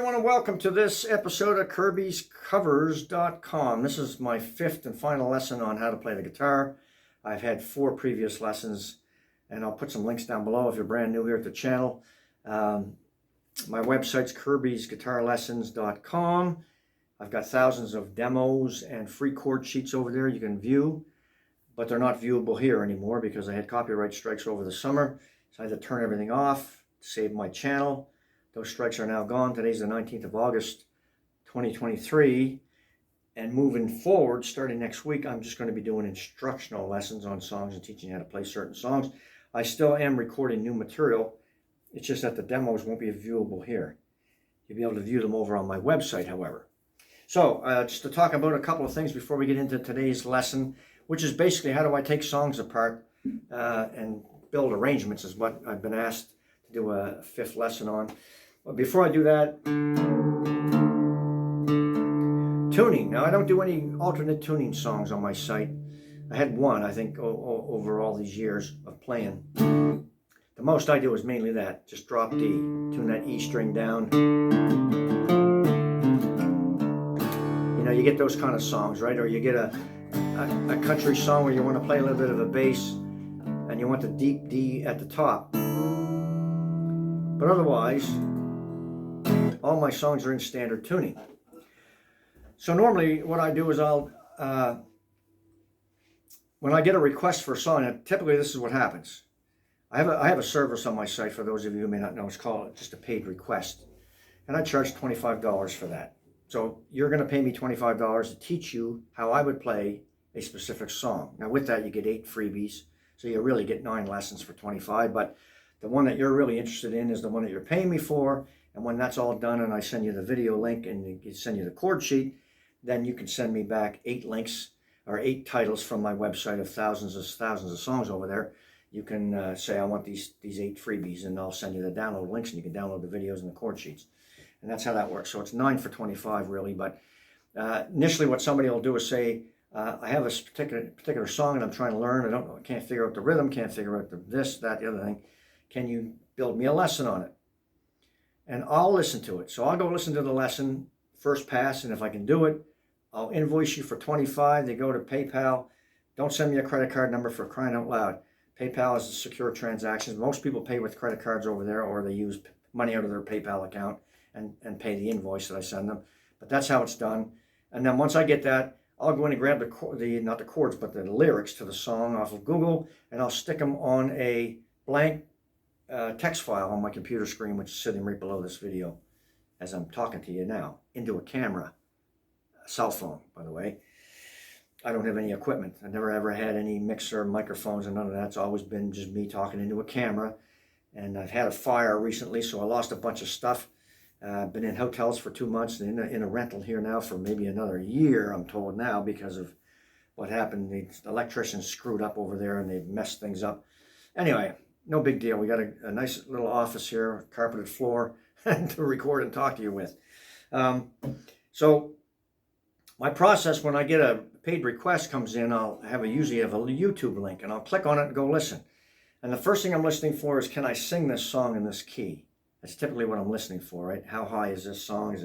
everyone, and welcome to this episode of Kirby'sCovers.com. This is my fifth and final lesson on how to play the guitar. I've had 4 previous lessons, and I'll put some links down below if you're brand new here at the channel. My website's Kirby'sGuitarLessons.com. I've got thousands of demos and free chord sheets over there you can view, but they're not viewable here anymore because I had copyright strikes over the summer, so I had to turn everything off to save my channel. Those strikes are now gone. Today's the 19th of August, 2023. And moving forward, starting next week, I'm just going to be doing instructional lessons on songs and teaching you how to play certain songs. I still am recording new material. It's just that the demos won't be viewable here. You'll be able to view them over on my website, however. So, just to talk about a couple of things before we get into today's lesson, which is basically how do I take songs apart and build arrangements is what I've been asked to do a 5th lesson on. But before I do that, tuning. Now, I don't do any alternate tuning songs on my site. I had one, I think, over all these years of playing. The most I do is mainly that. Just drop D. Tune that E string down. You know, you get those kind of songs, right? Or you get a country song where you want to play a little bit of a bass and you want the deep D at the top. But otherwise, all my songs are in standard tuning. So normally what I do is when I get a request for a song, and typically this is what happens. I have a service on my site, for those of you who may not know, it's called just a paid request. And I charge $25 for that. So you're going to pay me $25 to teach you how I would play a specific song. Now with that you get 8 freebies, so you really get 9 lessons for $25, but the one that you're really interested in is the one that you're paying me for. And when that's all done and I send you the video link and send you the chord sheet, then you can send me back 8 links or 8 titles from my website of thousands of songs over there. You can say, I want these 8 freebies, and I'll send you the download links and you can download the videos and the chord sheets. And that's how that works. So it's 9 for 25 really, but initially what somebody will do is say, I have a particular song and I'm trying to learn. I can't figure out the rhythm, can't figure out this, that, the other thing. Can you build me a lesson on it? And I'll listen to it. So I'll go listen to the lesson first pass, and if I can do it, I'll invoice you for $25. They go to PayPal. Don't send me a credit card number, for crying out loud. PayPal is a secure transaction. Most people pay with credit cards over there, or they use money out of their PayPal account and pay the invoice that I send them. But that's how it's done. And then once I get that, I'll go in and grab not the chords, but the lyrics to the song off of Google, and I'll stick them on a blank text file on my computer screen, which is sitting right below this video as I'm talking to you now, into a camera, a cell phone, by the way. I don't have any equipment. I never ever had any mixer, microphones, and none of that. It's always been just me talking into a camera. And I've had a fire recently, so I lost a bunch of stuff. I've been in hotels for 2 months, and in a rental here now for maybe another year, I'm told now, because of what happened. The electricians screwed up over there and they've messed things up. Anyway, no big deal. We got a nice little office here, carpeted floor, to record and talk to you with. So my process when I get a paid request comes in, I'll usually have a YouTube link, and I'll click on it and go listen. And the first thing I'm listening for is, can I sing this song in this key? That's typically what I'm listening for, right? How high is this song? Is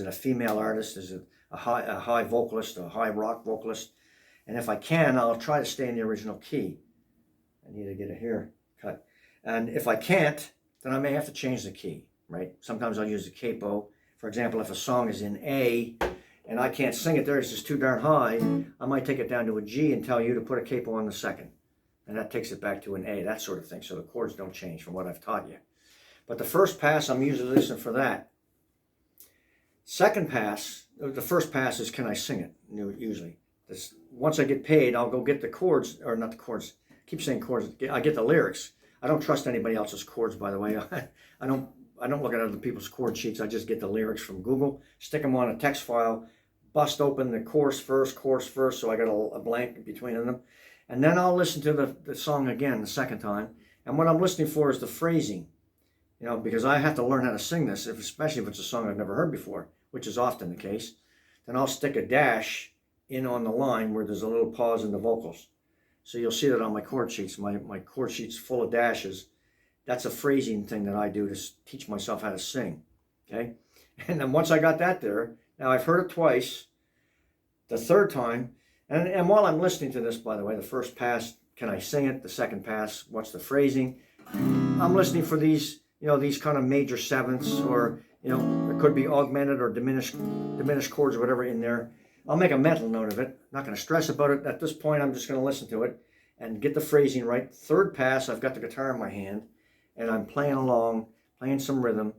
it a female artist? Is it a high vocalist, a high rock vocalist? And if I can, I'll try to stay in the original key. I need to get a haircut. And if I can't, then I may have to change the key, right? Sometimes I'll use the capo. For example, if a song is in A and I can't sing it there, it's just too darn high, I might take it down to a G and tell you to put a capo on the second. And that takes it back to an A, that sort of thing. So the chords don't change from what I've taught you. But the first pass, I'm usually listening for that. Second pass, the first pass is, can I sing it, usually. Once I get paid, I'll go get the chords, or not the chords, I keep saying chords, I get the lyrics. I don't trust anybody else's chords, by the way. I don't look at other people's chord sheets. I just get the lyrics from Google, stick them on a text file, bust open the chorus first, so I got a blank between them. And then I'll listen to the song again the second time. And what I'm listening for is the phrasing. You know, because I have to learn how to sing this, especially if it's a song I've never heard before, which is often the case. Then I'll stick a dash in on the line where there's a little pause in the vocals. So you'll see that on my chord sheets. My chord sheet's full of dashes. That's a phrasing thing that I do to teach myself how to sing. okay? And then once I got that there, now I've heard it twice. The third time, and while I'm listening to this, by the way, the first pass, can I sing it? The second pass, what's the phrasing? I'm listening for these, these kind of major sevenths, or, it could be augmented or diminished chords or whatever in there. I'll make a mental note of it. Not going to stress about it. At this point, I'm just going to listen to it and get the phrasing right. Third pass, I've got the guitar in my hand, and I'm playing along, playing some rhythm.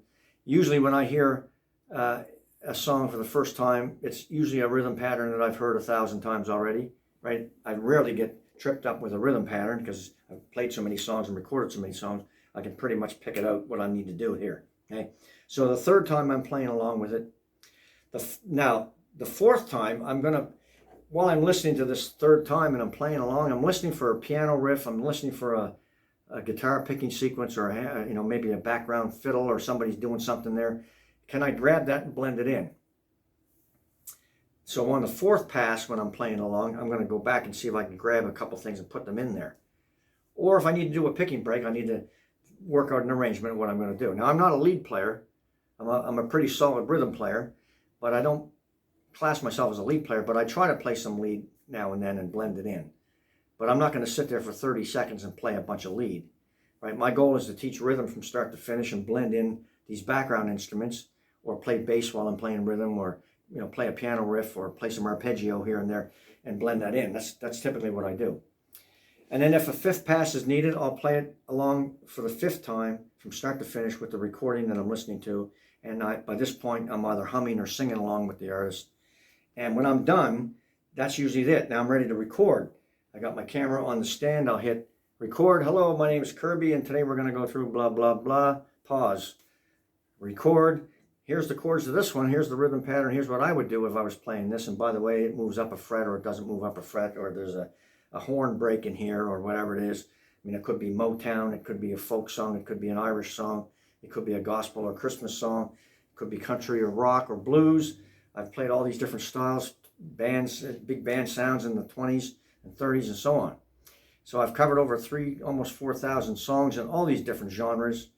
Usually when I hear a song for the first time, it's usually a rhythm pattern that I've heard 1,000 times already, right? I rarely get tripped up with a rhythm pattern because I've played so many songs and recorded so many songs, I can pretty much pick it out what I need to do here, okay? So the third time I'm playing along with it. Now, the fourth time, while I'm listening to this third time and I'm playing along, I'm listening for a piano riff, I'm listening for a guitar picking sequence, or maybe a background fiddle, or somebody's doing something there. Can I grab that and blend it in? So on the fourth pass, when I'm playing along, I'm going to go back and see if I can grab a couple things and put them in there. Or if I need to do a picking break, I need to work out an arrangement of what I'm going to do. Now, I'm not a lead player. I'm a pretty solid rhythm player, but I don't class myself as a lead player, but I try to play some lead now and then and blend it in. But I'm not going to sit there for 30 seconds and play a bunch of lead, right? My goal is to teach rhythm from start to finish and blend in these background instruments, or play bass while I'm playing rhythm, or play a piano riff, or play some arpeggio here and there and blend that in. That's typically what I do. And then if a fifth pass is needed, I'll play it along for the fifth time from start to finish with the recording that I'm listening to. And by this point, I'm either humming or singing along with the artist. And when I'm done, that's usually it. Now I'm ready to record. I got my camera on the stand. I'll hit record. Hello, my name is Kirby, and today we're going to go through blah, blah, blah. Pause. Record. Here's the chords of this one. Here's the rhythm pattern. Here's what I would do if I was playing this. And by the way, it moves up a fret, or it doesn't move up a fret, or there's a horn break in here, or whatever it is. I mean, it could be Motown. It could be a folk song. It could be an Irish song. It could be a gospel or Christmas song. It could be country or rock or blues. I've played all these different styles, bands, big band sounds in the 20s and 30s and so on. So I've covered over almost 4,000 songs in all these different genres.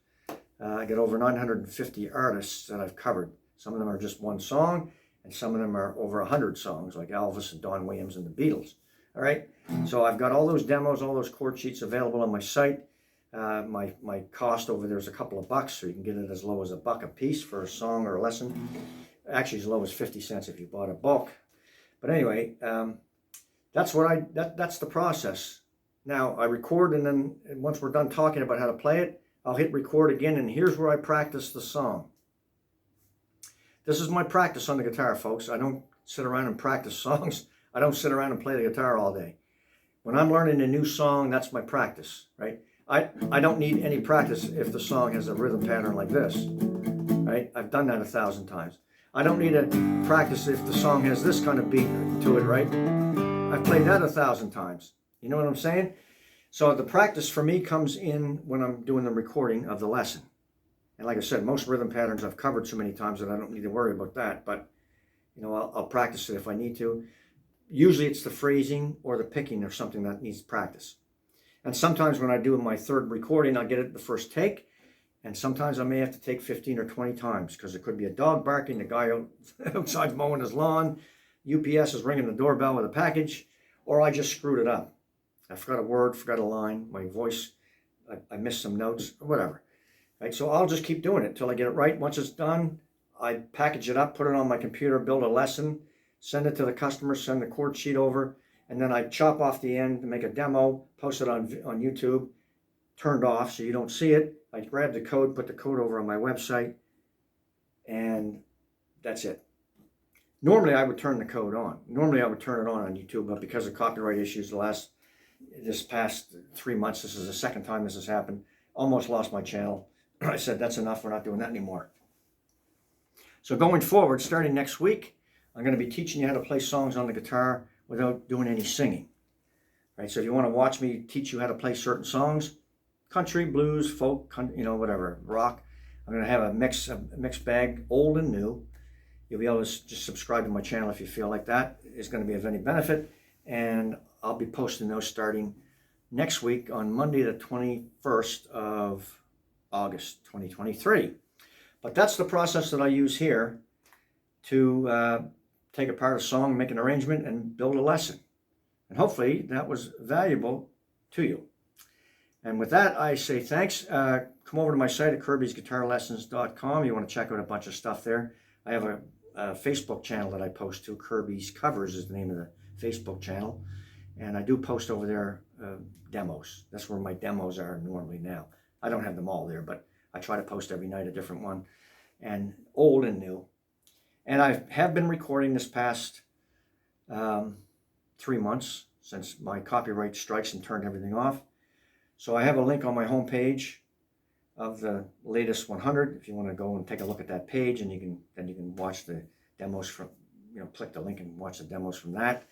I got over 950 artists that I've covered. Some of them are just one song, and some of them are over 100 songs, like Elvis and Don Williams and the Beatles. All right, so I've got all those demos, all those chord sheets available on my site. My cost over there is a couple of bucks, so you can get it as low as $1 a piece for a song or a lesson. Actually, as low as 50 cents if you bought a bulk. But anyway, that's the process. Now I record, and then once we're done talking about how to play it, I'll hit record again, and here's where I practice the song. This is my practice on the guitar, folks. I don't sit around and practice songs. I don't sit around and play the guitar all day. When I'm learning a new song, that's my practice, right? I don't need any practice if the song has a rhythm pattern like this, right? I've done that 1,000 times. I don't need to practice if the song has this kind of beat to it, right? I've played that 1,000 times. You know what I'm saying? So the practice for me comes in when I'm doing the recording of the lesson. And like I said, most rhythm patterns I've covered so many times that I don't need to worry about that. But, I'll practice it if I need to. Usually it's the phrasing or the picking of something that needs practice. And sometimes when I do my third recording, I'll get it the first take. And sometimes I may have to take 15 or 20 times, because it could be a dog barking, the guy outside mowing his lawn, UPS is ringing the doorbell with a package, or I just screwed it up. I forgot a word, forgot a line, my voice, I missed some notes, or whatever. Right? So I'll just keep doing it until I get it right. Once it's done, I package it up, put it on my computer, build a lesson, send it to the customer, send the chord sheet over, and then I chop off the end to make a demo, post it on YouTube, turned off so you don't see it. I grab the code, put the code over on my website, and that's it. Normally I would turn the code on. Normally I would turn it on YouTube, but because of copyright issues this past 3 months, this is the second time this has happened, almost lost my channel. I said, that's enough, we're not doing that anymore. So going forward, starting next week, I'm going to be teaching you how to play songs on the guitar without doing any singing. Right? So if you want to watch me teach you how to play certain songs, country, blues, folk, whatever, rock, I'm going to have a mixed bag, old and new. You'll be able to just subscribe to my channel if you feel like that is going to be of any benefit. And I'll be posting those starting next week on Monday, the 21st of August, 2023. But that's the process that I use here to take apart a song, make an arrangement, and build a lesson. And hopefully that was valuable to you. And with that, I say thanks. Come over to my site at kirbysguitarlessons.com. You want to check out a bunch of stuff there. I have a Facebook channel that I post to. Kirby's Covers is the name of the Facebook channel. And I do post over there demos. That's where my demos are normally now. I don't have them all there, but I try to post every night a different one, and old and new. And I have been recording this past 3 months since my copyright strikes and turned everything off. So I have a link on my homepage of the latest 100. If you want to go and take a look at that page, and you can watch the demos from, click the link and watch the demos from that.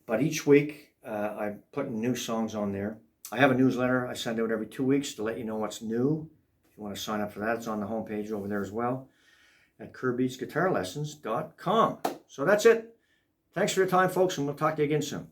But each week I'm putting new songs on there. I have a newsletter I send out every 2 weeks to let you know what's new. If you want to sign up for that, it's on the homepage over there as well at kirbysguitarlessons.com. So that's it. Thanks for your time, folks, and we'll talk to you again soon.